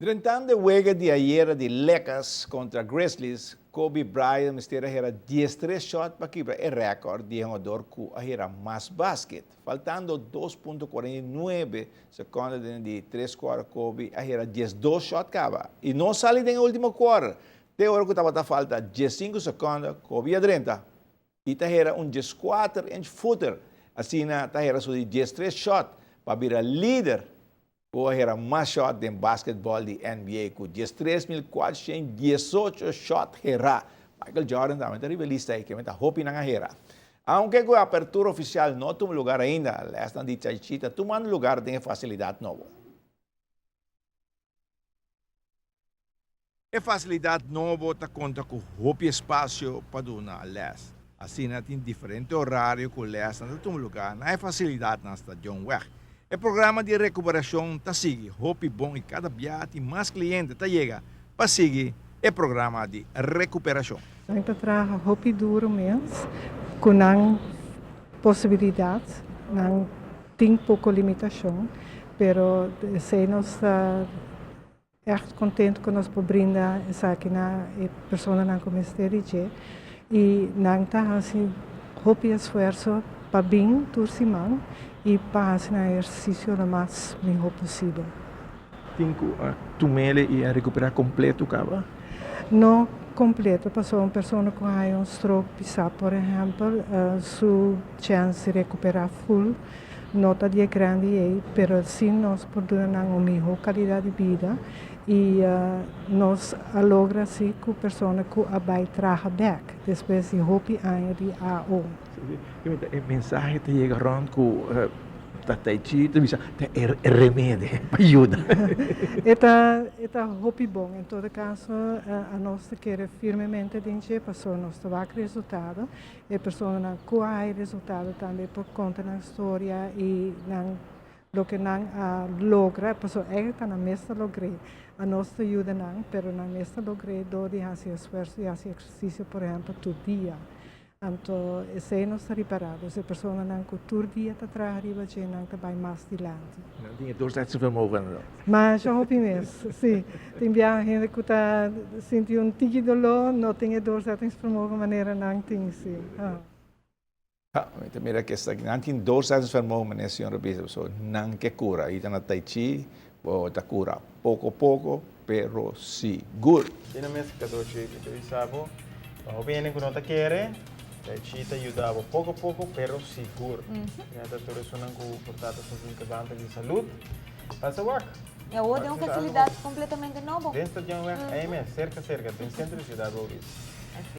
Durante o juego de ayer de Lakers contra Grizzlies, Kobe Bryant mistério era 13 shots para quebrar o recorde de jogador que era mais basquete. Faltando 2.49 segundos de 3 quartos, Kobe era 12 shots cava. E não saiu no último quarto. Até agora que estava falta 15 segundos, Kobe a 30. E era 14 inch footer. Assim, era só de 13 shots para virar líder. O era mais shot de basquetebol de NBA, com 13.418 shots era. Michael Jordan também está rivalista aí, que está hoping na era. Aunque a apertura oficial não toma lugar ainda, esta de Chachita, tomando lugar tem facilidade nova. A facilidade nova está conta com hopi espaço para donar les. Assim, tem diferente horário com les, não toma lugar, não é facilidade na estação Weg. O programa de recuperação está seguindo, hopi bom e cada dia tem mais clientes está chega para seguir o programa de recuperação. Então, traga hopi duro mesmo, com não possibilidade, não tem pouca limitação, mas se nós echt contente com nós por brindar essa aqui na pessoa não começa e não está assim hopi esforço para bem turcimão e para fazer um exercício o mais melhor possível. Tem que tomar e recuperar completo, cara? Não completo, para uma pessoa que tem um stroke pisar, por exemplo, sua chance de recuperar full não está de grande, mas sim nós podemos dar uma melhor qualidade de vida e nós logra assim que a pessoa que vai trabalhar back, depois de hopi anos de AO. O mensagem te chega rond com tai chi, é remédio, ajuda. É hopi bom, em todo caso, a nós quer firmemente dizer para a pessoa não vai ter resultado, e a pessoa não tem resultado também por conta da história e lo que não logra, a pessoa está na mesma logra, a nós ajuda não, mas na mesma logra, do de fazer esforço e fazer exercício, por exemplo, todo dia. Então, se não está reparado, se a pessoa não todo dia está trabalhando, não vai mais adiante. Não tinha doorzettingsvermogen. Mas eu hopi mesmo, sim. Tem gente que está sentindo um tique de dolor, não tem doorzettingsvermogen, maneira não tem, sim. Mira que esta não tem doorzettingsvermogen, né, senhor Bispo, so não que cura. E na Tai Chi, está cura pouco a pouco, pero seguro. Tiene mesmo que eu sabe, o bem que não está querendo. A gente ajudava pouco a pouco, pero seguro. Então, toda isso não comportada sobre que banda de saúde. Passa o E a outra é uma facilidade completamente nova. Dentro de um cerca, tem centro de cidade.